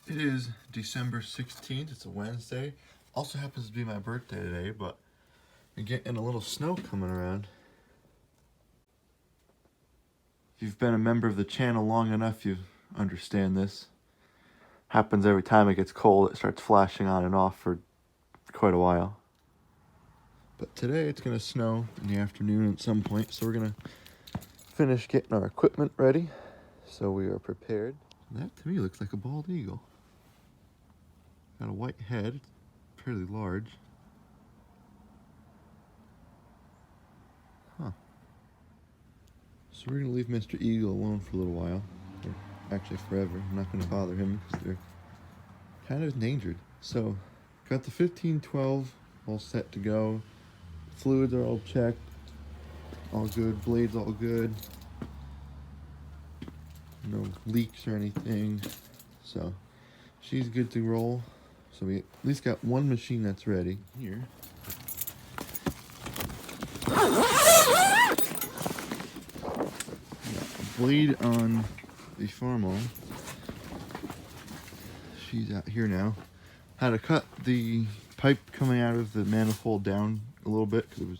It is December 16th, it's a Wednesday. Also happens to be my birthday today, but we're getting a little snow coming around. If you've been a member of the channel long enough, you understand this. Happens every time it gets cold, it starts flashing on and off for quite a while. But today it's going to snow in the afternoon at some point, so we're going to finish getting our equipment ready so we are prepared. That to me looks like a bald eagle. Got a white head, fairly large. Huh. So we're gonna leave Mr. Eagle alone for a little while. Or actually forever. I'm not gonna bother him because they're kind of endangered. So, got the 1512 all set to go. Fluids are all checked. All good. Blades all good. No leaks or anything. So, she's good to roll. So we at least got one machine that's ready here. Blade on the Farmall. She's out here now. Had to cut the pipe coming out of the manifold down a little bit because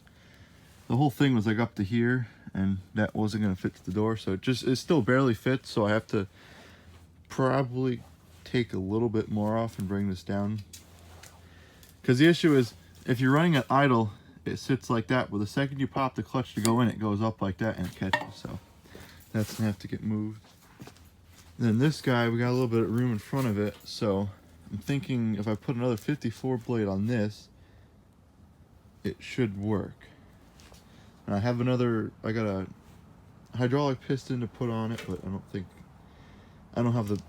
the whole thing was like up to here, and that wasn't going to fit to the door, so it still barely fits. So I have to probably take a little bit more off and bring this down. Because the issue is, if you're running at idle, it sits like that, but the second you pop the clutch to go in, it goes up like that and it catches. So that's gonna have to get moved. Then this guy, we got a little bit of room in front of it, so I'm thinking if I put another 54 blade on this, it should work. And I got a hydraulic piston to put on it, but I don't have the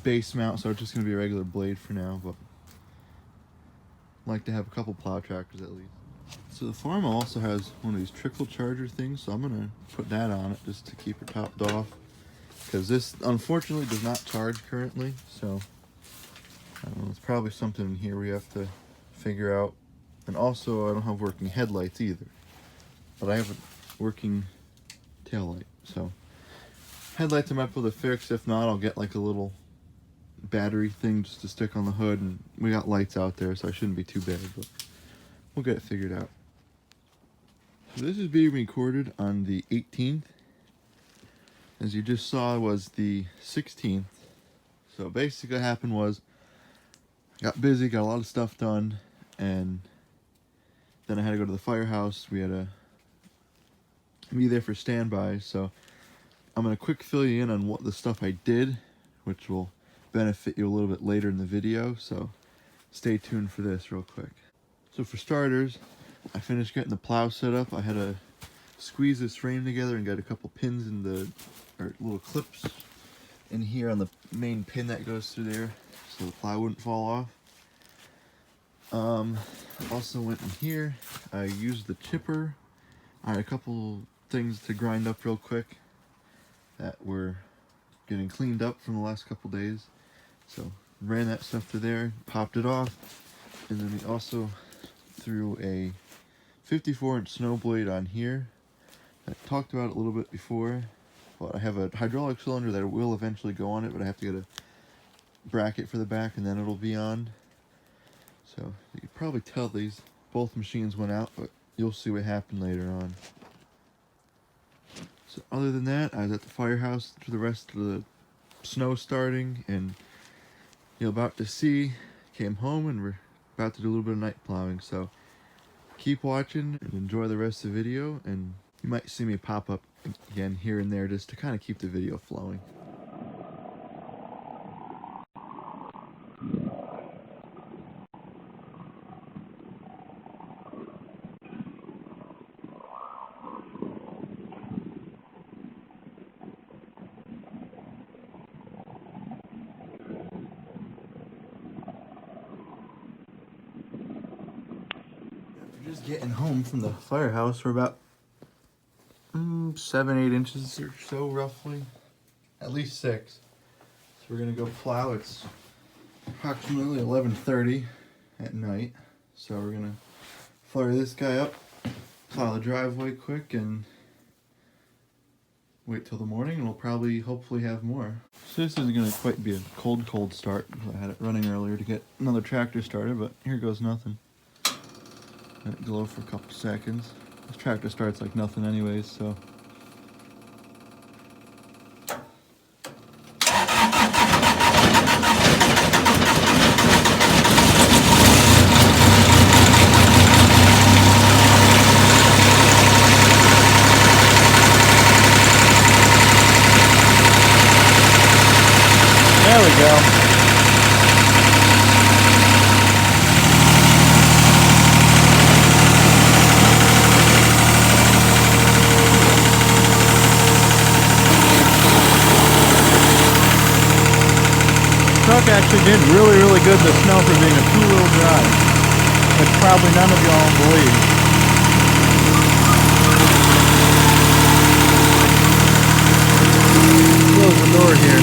base mount, so it's just gonna be a regular blade for now, but I like to have a couple plow tractors at least. So the Farmall also has one of these trickle charger things, so I'm gonna put that on it just to keep it topped off, because this unfortunately does not charge currently. So I don't know, it's probably something in here we have to figure out. And also I don't have working headlights either, but I have a working tail light. So headlights I might be able to fix. If not, I'll get like a little battery thing just to stick on the hood, and we got lights out there, so I shouldn't be too bad, but we'll get it figured out. So this is being recorded on the 18th. As you just saw, was the 16th. So basically what happened was, I got busy, got a lot of stuff done, and then I had to go to the firehouse. We had to be there for standby, so I'm going to quick fill you in on what the stuff I did, which will benefit you a little bit later in the video, so stay tuned for this real quick. So for starters, I finished getting the plow set up. I had to squeeze this frame together and got a couple pins in or little clips in here on the main pin that goes through there, so the plow wouldn't fall off. Also went in here, I used the chipper. I had a couple things to grind up real quick that were getting cleaned up from the last couple days. So ran that stuff through there, popped it off, and then we also threw a 54-inch snow blade on here. I talked about it a little bit before, but I have a hydraulic cylinder that will eventually go on it, but I have to get a bracket for the back and then it'll be on. So you can probably tell both machines went out, but you'll see what happened later on. So other than that, I was at the firehouse for the rest of the snow starting, and you're about to see, came home and we're about to do a little bit of night plowing. So keep watching and enjoy the rest of the video, and you might see me pop up again here and there just to kind of keep the video flowing. Just getting home from the firehouse. We're about 7-8 inches or so roughly, at least 6. So we're gonna go plow. It's approximately 11:30 at night, so we're gonna fire this guy up, plow the driveway quick, and wait till the morning and we'll probably hopefully have more. So this isn't gonna quite be a cold start because I had it running earlier to get another tractor started, but here goes nothing. Let it glow for a couple seconds. This tractor starts like nothing anyways, so. There we go. Truck actually did really good in the snow for being a two-wheel drive, which probably none of y'all believe. Close the door here.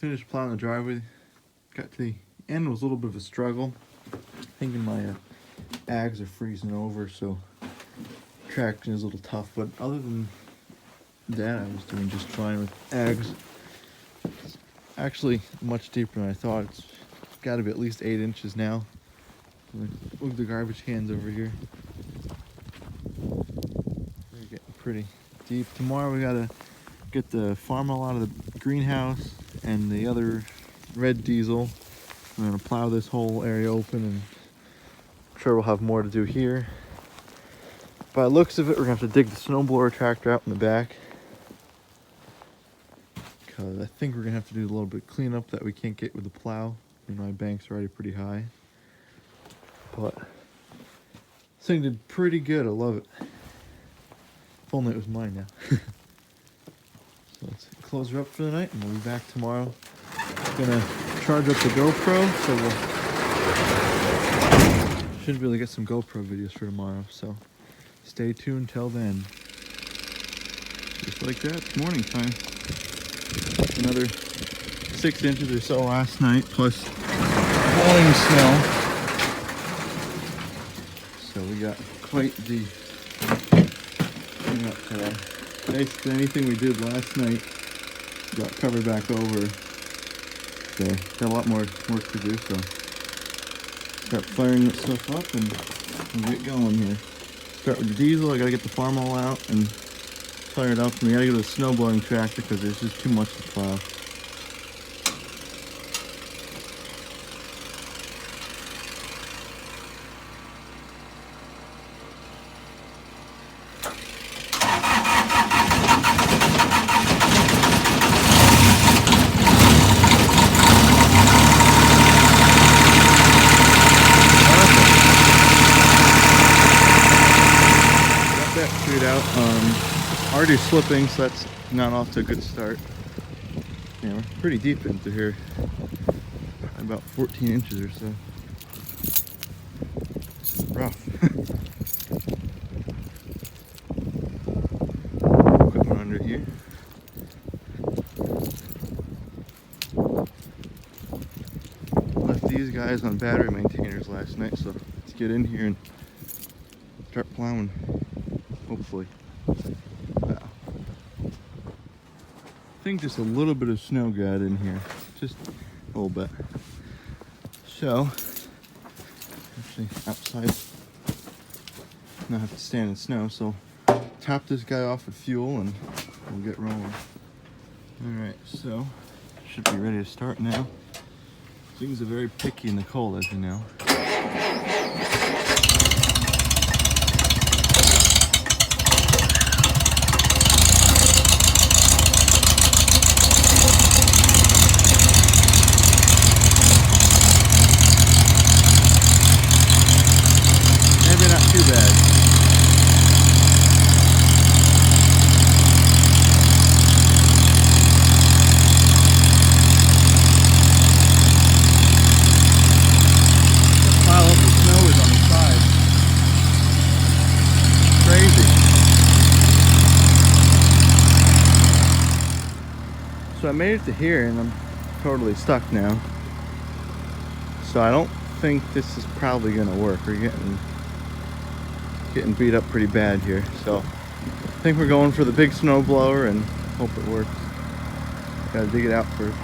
finished plowing the driveway. Got to the end, was a little bit of a struggle. Thinking my ags are freezing over, so traction is a little tough. But other than that, I was doing just fine with ags. It's actually much deeper than I thought. It's got to be at least 8 inches now. Look at the garbage cans over here. They're getting pretty deep. Tomorrow we gotta get the farmall out of the greenhouse and the other red diesel. I'm gonna plow this whole area open, and I'm sure we'll have more to do here. By the looks of it, we're gonna have to dig the snowblower tractor out in the back, because I think we're gonna have to do a little bit of cleanup that we can't get with the plow. My bank's already pretty high. But this thing did pretty good. I love it. If only it was mine now. So let's close her up for the night, and we'll be back tomorrow. Gonna charge up the GoPro, so we'll should be able to get some GoPro videos for tomorrow. So stay tuned till then. Just like that, it's morning time. Another 6 inches or so last night, plus falling snow. So we got quite the clean up today. Basically anything we did last night got covered back over. So got a lot more work to do, so start firing this stuff up and we'll get going here. Start with the diesel. I gotta get the farmall out and fire it up, and we gotta get a snow blowing tractor because there's just too much to plow. Already slipping, so that's not off to a good start. Yeah, we're pretty deep into here, about 14 inches or so. Rough. Equipment under here. Left these guys on battery maintainers last night, so let's get in here and start plowing, hopefully. I think just a little bit of snow got in here, just a little bit. So, actually outside, not have to stand in snow, so top this guy off with fuel and we'll get rolling. Alright, so should be ready to start now. Things are very picky in the cold, as you know. So I made it to here and I'm totally stuck now. So I don't think this is probably gonna work. We're getting beat up pretty bad here. So I think we're going for the big snow blower and hope it works. Gotta dig it out first.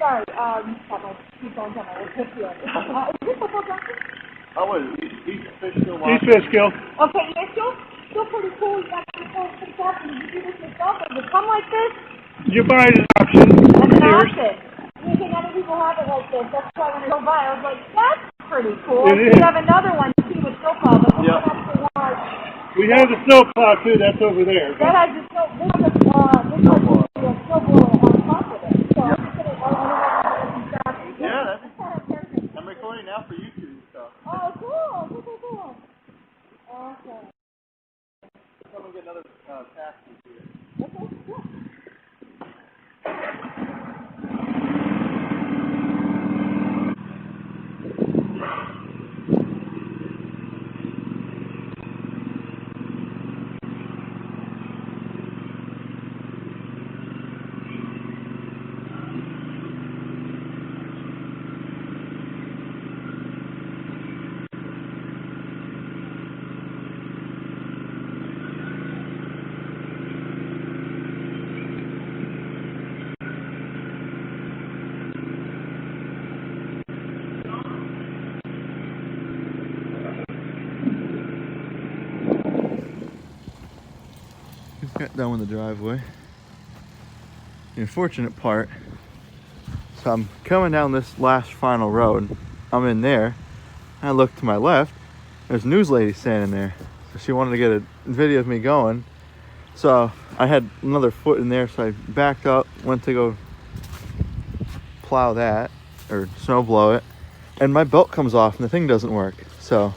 Sorry, got my headphones on. I was hip here. Is this the full junction? Oh, what is East Fishkill? East Fishkill. Okay, yeah, still pretty cool. You got the full success. Did you do this yourself? Or did it come like this? You buy it as an option. That's an option. You think other people have it like this? That's why when I go by, I was like, that's pretty cool. It is. You have another one too with Snowfall, but this Yeah. one actually has. We have the snowplow too. That's over there. That has the snow. This has the snowball on top of it. So I'm just gonna. Yeah, that's perfect. I'm recording now for YouTube stuff. Oh, cool. Cool. Okay. Someone get another taxi here. Okay, cool. Just got done with the driveway. The unfortunate part, so I'm coming down this last final road. I'm in there. I look to my left. There's a news lady standing there. So she wanted to get a video of me going. So I had another foot in there, so I backed up, went to go plow that, or snow blow it, and my belt comes off and the thing doesn't work. So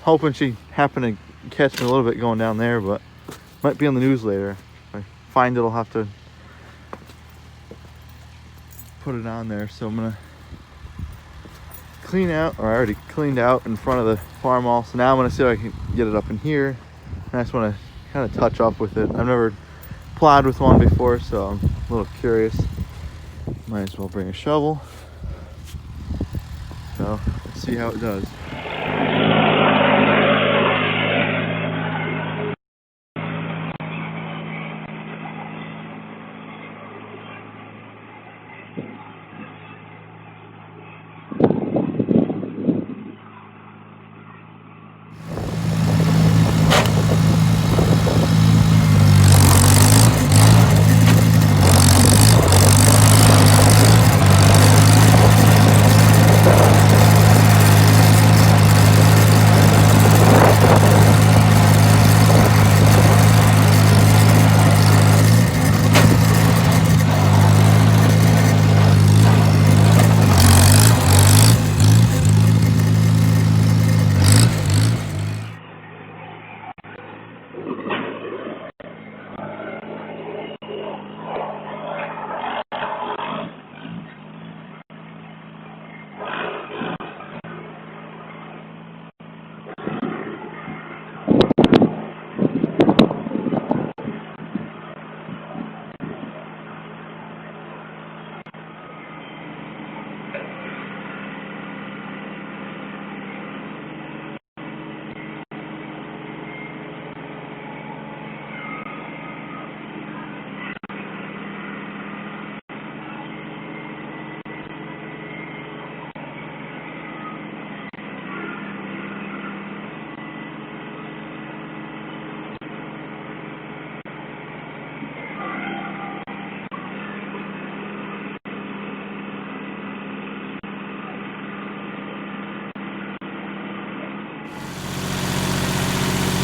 hoping she happened to catch me a little bit going down there, but might be on the news later. If I find it, I'll have to put it on there. So I'm gonna clean out, or I already cleaned out in front of the farm wall. So now I'm gonna see if I can get it up in here. And I just wanna kind of touch up with it. I've never plowed with one before, so I'm a little curious. Might as well bring a shovel. So let's see how it does.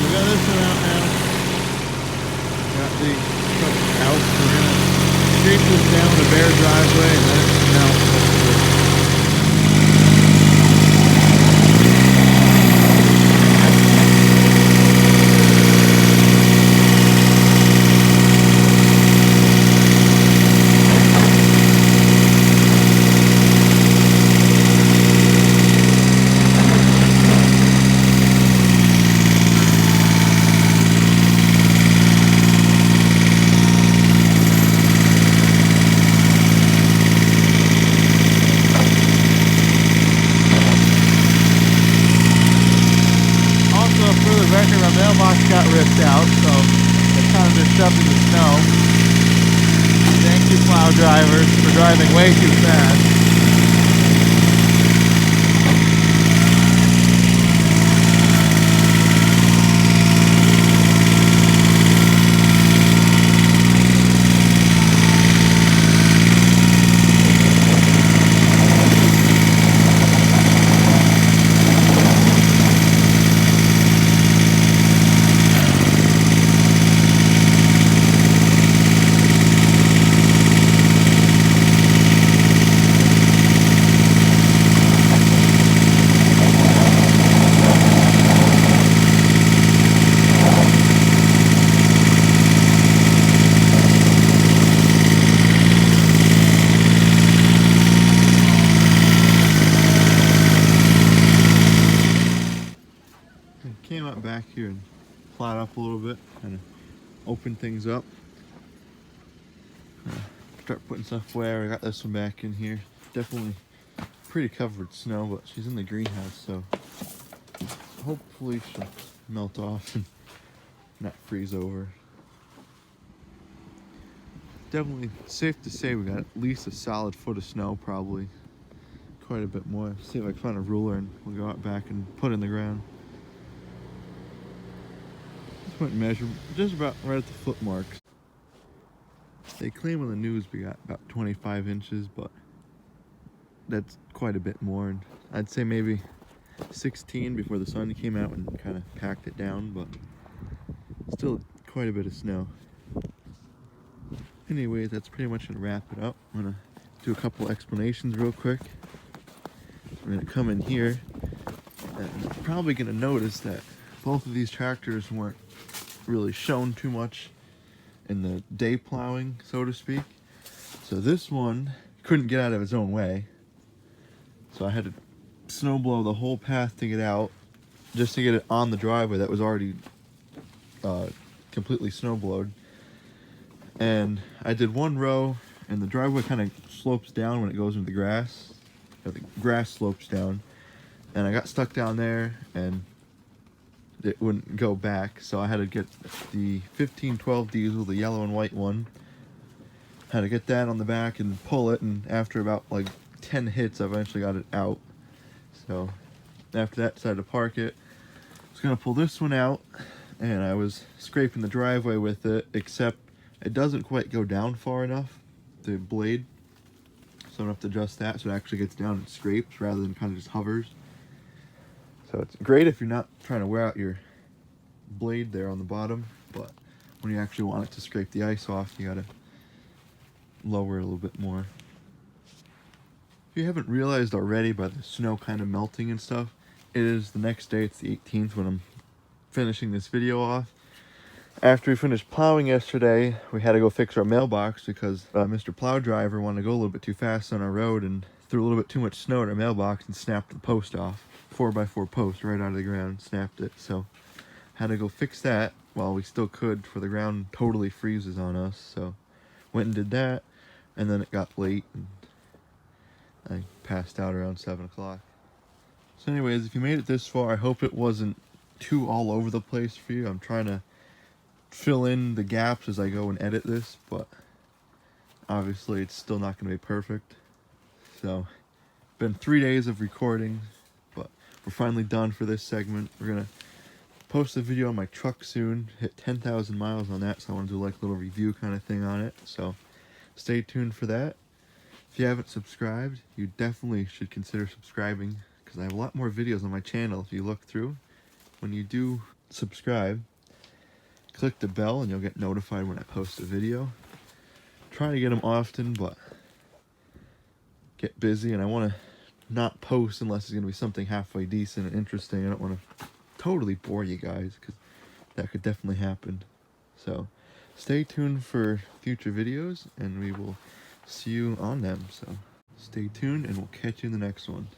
We got this one out now. Got the truck out. We're gonna scrape this down the bare driveway and then it's out. record, my mailbox got ripped out, so it's kind of been shoved in the snow. Thank you, plow drivers, for driving way too fast. Came up back here and plowed up a little bit, kind of open things up. Start putting stuff away. I got this one back in here. Definitely pretty covered snow, but she's in the greenhouse, so hopefully she'll melt off and not freeze over. Definitely safe to say we got at least a solid foot of snow, probably quite a bit more. See if I can find a ruler and we'll go out back and put it in the ground. Just went and measured just about right at the foot marks. They claim on the news we got about 25 inches, but that's quite a bit more. And I'd say maybe 16 before the sun came out and kind of packed it down, but still quite a bit of snow. Anyway, that's pretty much gonna wrap it up. I'm gonna do a couple explanations real quick. We're gonna come in here and you're probably gonna notice that both of these tractors weren't really shown too much in the day plowing, so to speak. So this one couldn't get out of his own way, so I had to snow blow the whole path to get out just to get it on the driveway that was already completely snow blowed. And I did one row, and the driveway kind of slopes down when it goes into the grass. The grass slopes down, and I got stuck down there and it wouldn't go back, so I had to get the 1512 diesel, the yellow and white one. Had to get that on the back and pull it, and after about like 10 hits I eventually got it out. So after that, decided to park it. I was gonna pull this one out, and I was scraping the driveway with it, except it doesn't quite go down far enough, the blade, so I have to adjust that so it actually gets down and scrapes rather than kind of just hovers. So it's great if you're not trying to wear out your blade there on the bottom, but when you actually want it to scrape the ice off, you gotta lower it a little bit more. If you haven't realized already by the snow kind of melting and stuff, it is the next day, it's the 18th when I'm finishing this video off. After we finished plowing yesterday, we had to go fix our mailbox because Mr. Plow Driver wanted to go a little bit too fast on our road and threw a little bit too much snow at our mailbox and snapped the post off. 4x4 post right out of the ground, snapped it. So had to go fix that while we still could before the ground totally freezes on us. So went and did that, and then it got late and I passed out around 7 o'clock. So anyways, if you made it this far, I hope it wasn't too all over the place for you. I'm trying to fill in the gaps as I go and edit this, but obviously it's still not going to be perfect. So been 3 days of recording, but we're finally done for this segment. We're gonna post a video on my truck soon, hit 10,000 miles on that, so I want to do like a little review kind of thing on it, so stay tuned for that. If you haven't subscribed, you definitely should consider subscribing, because I have a lot more videos on my channel if you look through. When you do subscribe, click the bell and you'll get notified when I post a video. Try to get them often, but get busy, and I want to not post unless it's going to be something halfway decent and interesting. I don't want to totally bore you guys, because that could definitely happen. So stay tuned for future videos, and we will see you on them. So stay tuned, and we'll catch you in the next one.